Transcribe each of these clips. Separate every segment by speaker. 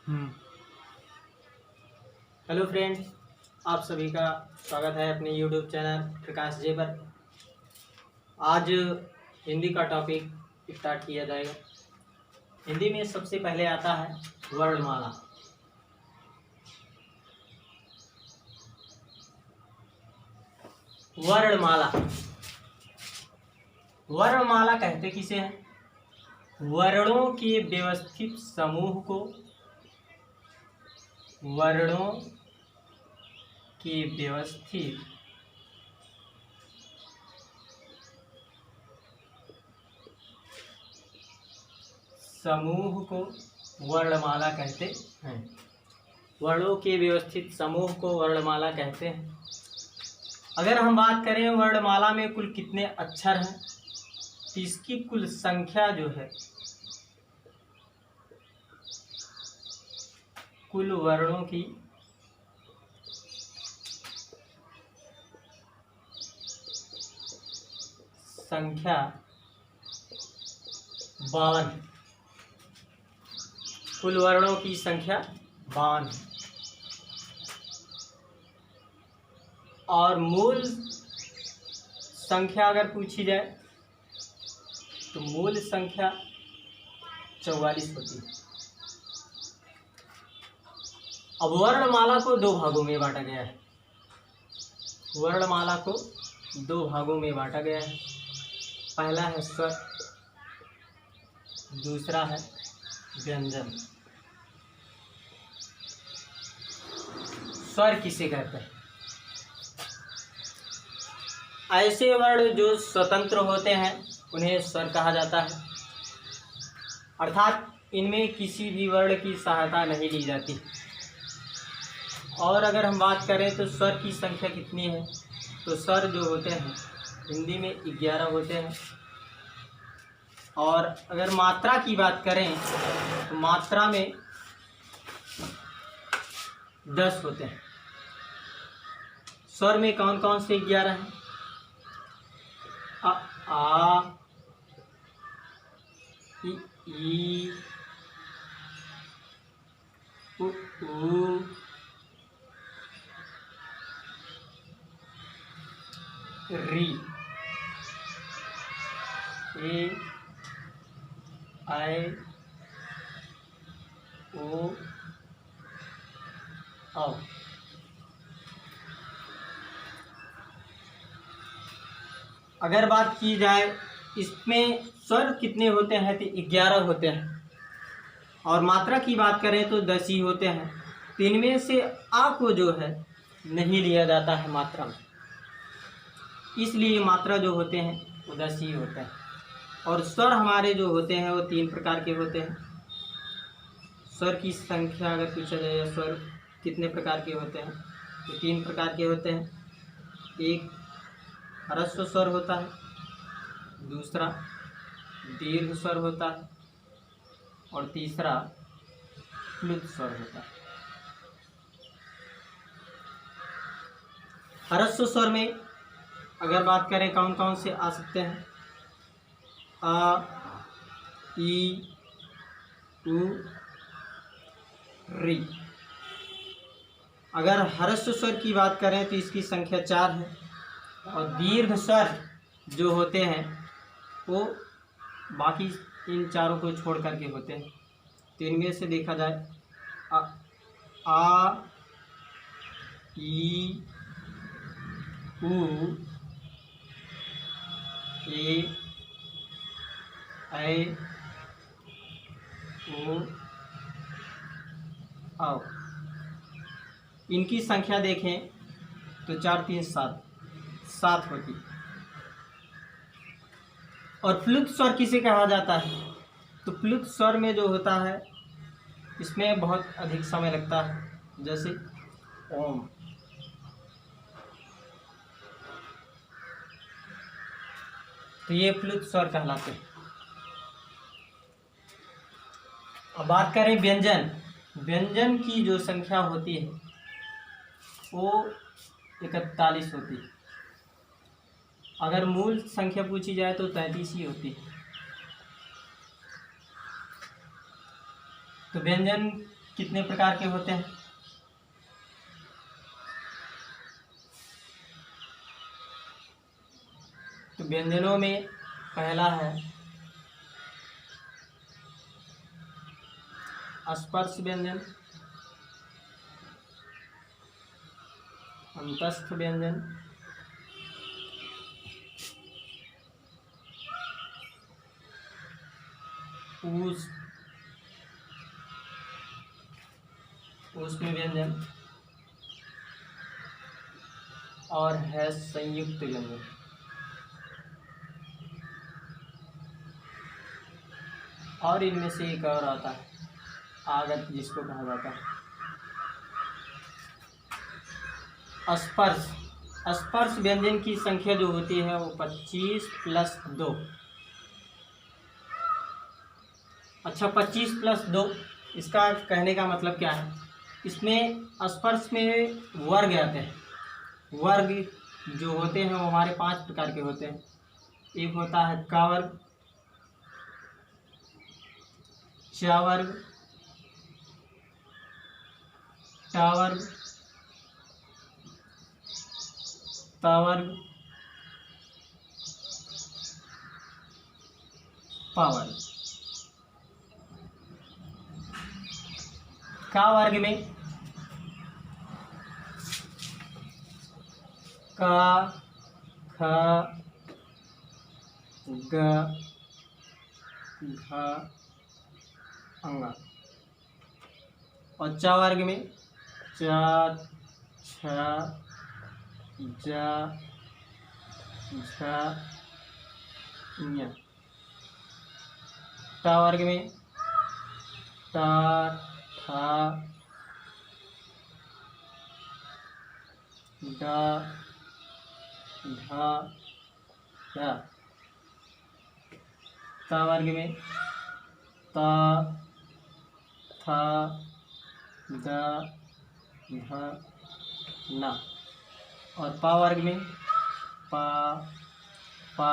Speaker 1: हम्म। Hello friends, आप सभी का स्वागत है अपने यूट्यूब चैनल प्रकाश जे पर। आज हिंदी का टॉपिक स्टार्ट किया जाएगा। हिंदी में सबसे पहले आता है वर्णमाला। वर्णमाला वर्णमाला कहते किसे हैं? वर्णों के व्यवस्थित समूह को वर्णों के व्यवस्थित समूह को वर्णमाला कहते हैं। वर्णों के व्यवस्थित समूह को वर्णमाला कहते हैं। अगर हम बात करें वर्णमाला में कुल कितने अक्षर हैं, तो इसकी कुल संख्या जो है, कुल वर्णों की संख्या 52। कुल वर्णों की संख्या 52 और मूल संख्या अगर पूछी जाए तो मूल संख्या 44 होती है। अब वर्णमाला को दो भागों में बांटा गया है। वर्णमाला को दो भागों में बांटा गया है। पहला है स्वर, दूसरा है व्यंजन। स्वर किसे कहते हैं? ऐसे वर्ण जो स्वतंत्र होते हैं उन्हें स्वर कहा जाता है, अर्थात इनमें किसी भी वर्ण की सहायता नहीं ली जाती। और अगर हम बात करें तो स्वर की संख्या कितनी है, तो स्वर जो होते हैं हिंदी में 11 होते हैं। और अगर मात्रा की बात करें तो मात्रा में 10 होते हैं। स्वर में कौन कौन से 11 हैं? आ, ई, उ, री, ए, आई, ओ, औ। अगर बात की जाए इसमें स्वर कितने होते हैं, तो 11 होते हैं। और मात्रा की बात करें तो 10 ही होते हैं। तो इनमें से आ को जो है नहीं लिया जाता है मात्रा में, इसलिए मात्रा जो होते हैं वो 10 ही होते हैं। और स्वर हमारे जो होते हैं वो 3 प्रकार के होते हैं। स्वर की संख्या अगर पूछा जाए, स्वर कितने प्रकार के होते हैं, तो 3 प्रकार के होते हैं। एक ह्रस्व स्वर होता है, दूसरा दीर्घ स्वर होता है, और तीसरा प्लुत स्वर होता है। ह्रस्व स्वर में अगर बात करें कौन कौन से आ सकते हैं, आ, ई, उ, री। अगर ह्रस्व स्वर की बात करें तो इसकी संख्या 4 है। और दीर्घ स्वर जो होते हैं वो बाकी इन चारों को छोड़ करके होते हैं। तो इनमें से देखा जाए आ, ई, उ, ए, ऐ, ओ, औ। इनकी संख्या देखें तो 4, 3, 7 होती। और प्लुत स्वर किसे कहा जाता है, तो प्लुत स्वर में जो होता है इसमें बहुत अधिक समय लगता है, जैसे ओम। तो ये प्लुत स्वर कहलाते हैं। अब बात करें व्यंजन। व्यंजन की जो संख्या होती है वो 41 होती है। अगर मूल संख्या पूछी जाए तो 33 ही होती है। तो व्यंजन कितने प्रकार के होते हैं? तो व्यंजनों में पहला है स्पर्श व्यंजन, अंतस्थ व्यंजन, ऊष्म व्यंजन और है संयुक्त व्यंजन। और इनमें से एक और आता है आगत, जिसको कहा जाता है स्पर्श। स्पर्श व्यंजन की संख्या जो होती है वो 25 + 2। अच्छा, 25 + 2, इसका कहने का मतलब क्या है? इसमें स्पर्श में वर्ग आते हैं। वर्ग जो होते हैं वो हमारे 5 प्रकार के होते हैं। एक होता है का वर्ग, चा वर्ग, टा वर्ग, ता वर्ग, पा वर्ग। का वर्ग में का, ख, ग, घ, अंगा। और चा वर्ग में चा, छ, जा, झा, ञ। टा वर्ग में टा, ठा, डा, ढा, ढा। ता वर्ग में ता, था, दा, धा, ना। और पा वर्ग में पा, पा,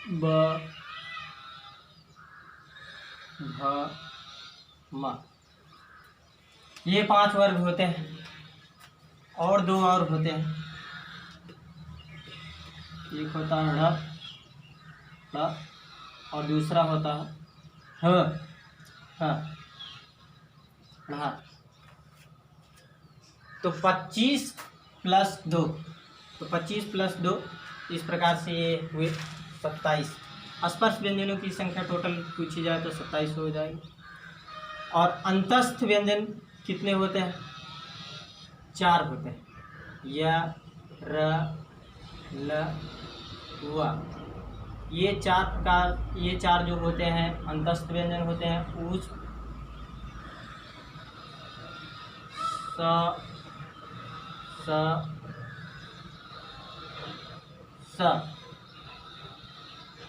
Speaker 1: ब, भ, म। ये 5 वर्ग होते हैं। और 2 और होते हैं। एक होता है ढ, और दूसरा होता है ह, ढा। तो 25 + 2, तो 25 + 2 इस प्रकार से ये हुए 27। स्पर्श व्यंजनों की संख्या टोटल पूछी जाए तो 27 हो जाएगी। और अंतस्थ व्यंजन कितने होते हैं? 4 होते हैं। य, र, ल, व। ये 4 प्रकार, ये 4 जो होते हैं अंतस्थ व्यंजन होते हैं। ऊष्म, स,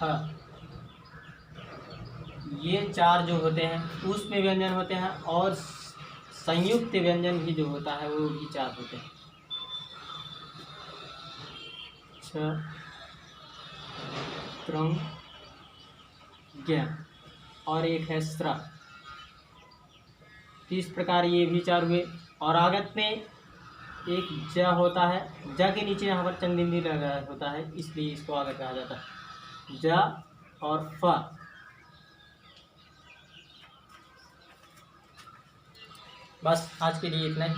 Speaker 1: ह। ये 4 जो होते हैं ऊष्म व्यंजन होते हैं। और संयुक्त व्यंजन भी जो होता है वो भी 4 होते हैं। छ, त्रंग, ज्ञ, और एक है स्र। इस प्रकार ये भी 4 हुए। और आगत में एक ज होता है। ज के नीचे यहाँ पर चंदिंदी लगा होता है, इसलिए इसको आगत कहा जाता है। ज और फ। बस आज के लिए इतना ही।